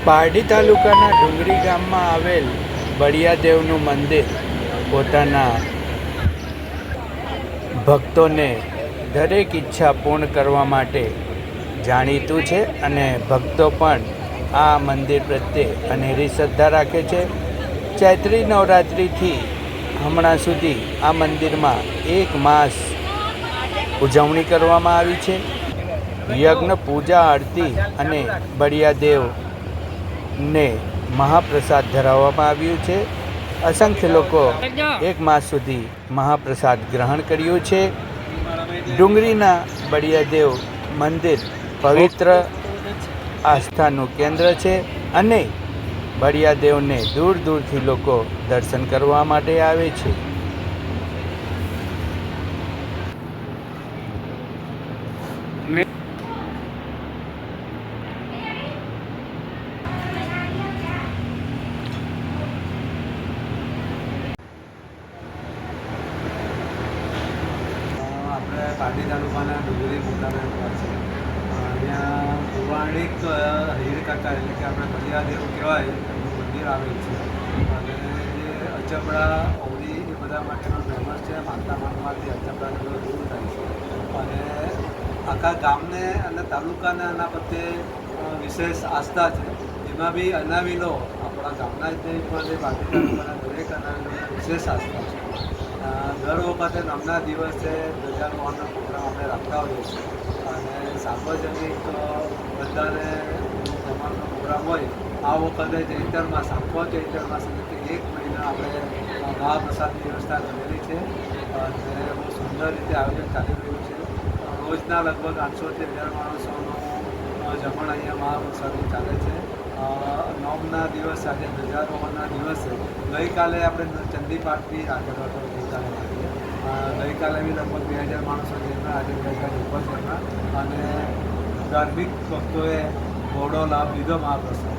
પારડી તાલુકાના ડુંગરી ગામમાં આવેલ બળિયાદેવનું મંદિર પોતાના ભક્તોને દરેક ઈચ્છા પૂર્ણ કરવા માટે જાણીતું છે અને ભક્તો પણ આ મંદિર પ્રત્યે અનેરી શ્રદ્ધા રાખે છે. ચૈત્રી નવરાત્રિથી હમણાં સુધી આ મંદિરમાં 1 માસ ઉજવણી કરવામાં આવી છે. યજ્ઞ, પૂજા, આરતી અને બળિયાદેવને મહાપ્રસાદ ધરાવવામાં આવ્યું છે. અસંખ્ય લોકો 1 માસ સુધી મહાપ્રસાદ ગ્રહણ કર્યું છે. ડુંગરીના બળિયાદેવ મંદિર પવિત્ર આસ્થાનું કેન્દ્ર છે અને બળિયાદેવને દૂર દૂરથી લોકો દર્શન કરવા માટે આવે છે. આપણે પારડી તાલુકાના ડુંગરી મુકામે છે. અહીંયા પૌરાણિક હીરકાકા એટલે કે આપણે બળિયાદેવ કહેવાય એનું મંદિર આવેલ છે અને જે અચબડા અવળી એ બધા માટેનો ફેમસ છે. માનતા માનવાથી અચબડાને બધું દૂર થાય છે અને આખા ગામને અને તાલુકાને આના પ્રત્યે વિશેષ આસ્થા છે. એમાં બી અનાવિલો આપણા ગામના જ નહીં પણ જે પારડી તાલુકાના દરેક અનાવિલોને વિશેષ આસ્થા છે. દર વખતે નામના દિવસે ધ્વજારોહણનો પ્રોગ્રામ આપણે રાખતા હોઈએ છીએ અને સાર્વજનિક બધાને પ્રમાણનો પ્રોગ્રામ હોય. આ વખતે ચૈતર માસ, આખો ચૈતર માસ એટલે 1 મહિના આપણે મહાપ્રસાદની વ્યવસ્થા કરેલી છે અને બહુ સુંદર રીતે આયોજન ચાલી રહ્યું છે. રોજના લગભગ 800થી 1000 માણસોનું જમણ અહીંયા મહાપ્રસાદનું ચાલે છે. નોમના દિવસે, આજે ધ્વજારોહણના દિવસે ગઈકાલે આપણે ચંદીપાઠ રાખેલો હતો. ગઈકાલે બી લગભગ 2000 માણસો જમ્યા, આજે 2000 ઉપર જમ્યા અને ધાર્મિક ભક્તોએ બહોળો લાભ લીધો મહાપ્રસાદ.